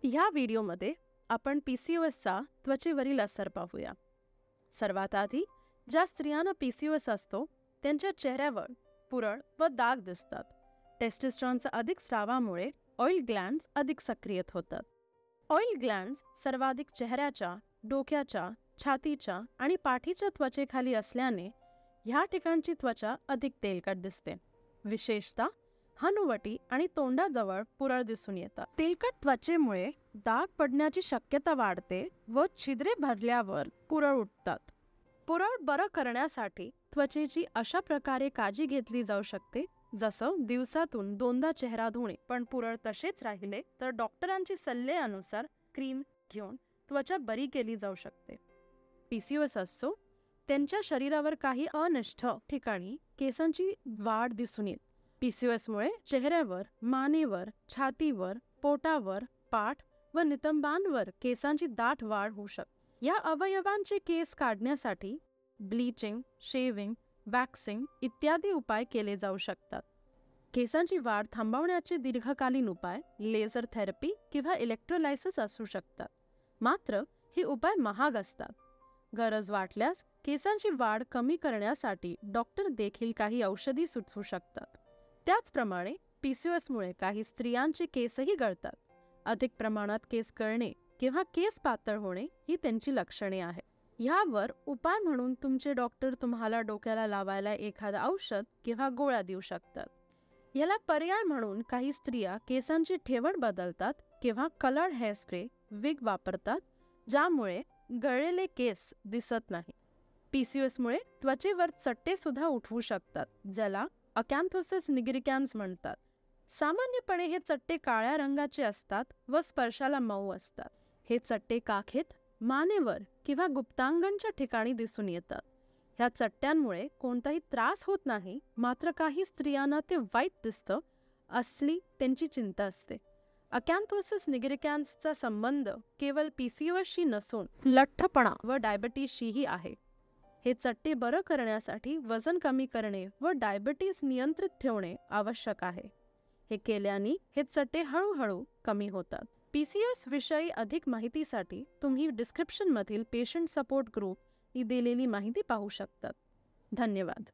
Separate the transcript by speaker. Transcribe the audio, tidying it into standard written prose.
Speaker 1: ह्या व्हिडिओमध्ये आपण PCOSचा त्वचेवरील असर पाहूया. सर्वात आधी ज्या स्त्रियांना PCOS असतो त्यांच्या चेहऱ्यावर पुरळ व डाग दिसतात. टेस्टोस्टेरॉनच्या अधिक स्रावामुळे ऑइल ग्लँड्स अधिक सक्रिय होतात. ऑइल ग्लँड्स सर्वाधिक चेहऱ्याच्या, डोक्याच्या, छातीच्या आणि पाठीच्या त्वचेखाली असल्याने ह्या ठिकाणची त्वचा अधिक तेलकट दिसते. विशेषतः हनुवटी आणि तोंडाजवळ पुरळ दिसून येतात. तेलकट त्वचेमुळे डाग पडण्याची शक्यता वाढते व छिद्रे भरल्यावर पुरळ उठतात. पुरळ बरं करण्यासाठी त्वचेची अशा प्रकारे काळजी घेतली जाऊ शकते जसं दिवसातून 2दा चेहरा धुणे. पण पुरळ तसेच राहिले तर डॉक्टरांची सल्ल्यानुसार क्रीम घेऊन त्वचा बरी केली जाऊ शकते. PCOS असतो त्यांच्या शरीरावर काही अनिष्ट ठिकाणी केसांची वाढ दिसून येते. PCOSमुळे चेहऱ्यावर, मानेवर, छातीवर, पोटावर, पाठ व नितंबांवर केसांची दाट वाढ होऊ शकते. या अवयवांचे केस काढण्यासाठी ब्लीचिंग, शेविंग, वॅक्सिंग इत्यादी उपाय केले जाऊ शकतात. केसांची वाढ थांबवण्याचे दीर्घकालीन उपाय लेझर थेरपी किंवा इलेक्ट्रोलायसिस असू शकतात. मात्र हे उपाय महाग असतात. गरज वाटल्यास केसांची वाढ कमी करण्यासाठी डॉक्टर देखील काही औषधी सुचवू शकतात. त्याचप्रमाणे PCOSमुळे काही स्त्रियांचे केसही गळतात. अधिक प्रमाणात केस गळणे किंवा केस पातळ होणे ही त्यांची लक्षणे आहेत. ह्यावर उपाय म्हणून तुमचे डॉक्टर तुम्हाला डोक्याला लावायला एखादं औषध किंवा गोळ्या देऊ शकतात. याला पर्याय म्हणून काही स्त्रिया केसांची ठेवण बदलतात किंवा कलर्ड हेअरस्प्रे, विग वापरतात ज्यामुळे गळलेले केस दिसत नाही. PCOSमुळे त्वचेवर चट्टे सुद्धा उठवू शकतात ज्याला अकॅन्थोसिस निग्रिकॅन्स म्हणतात. सामान्यपणे हे चट्टे काळ्या रंगाचे असतात व स्पर्शाला मऊ असतात. हे चट्टे काखेत, मानेवर किंवा गुप्तांगणच्या ठिकाणी दिसून येतात. ह्या चट्ट्यांमुळे कोणताही त्रास होत नाही, मात्र काही स्त्रियांना ते वाईट दिसतं असली त्यांची चिंता असते. अकॅन्थोसिस निग्रिकॅन्सचा संबंध केवळ PCOSशी नसून लठ्ठपणा व डायबिटीसशीही आहे. हे चट्टे बरं करण्यासाठी वजन कमी करणे व डायबिटीस नियंत्रित ठेवणे आवश्यक आहे. हे केल्याने हे चट्टे हळूहळू कमी होतात. PCOS विषयी अधिक माहितीसाठी तुम्ही डिस्क्रिप्शनमधील पेशंट सपोर्ट ग्रुप ही दिलेली माहिती पाहू शकतात. धन्यवाद.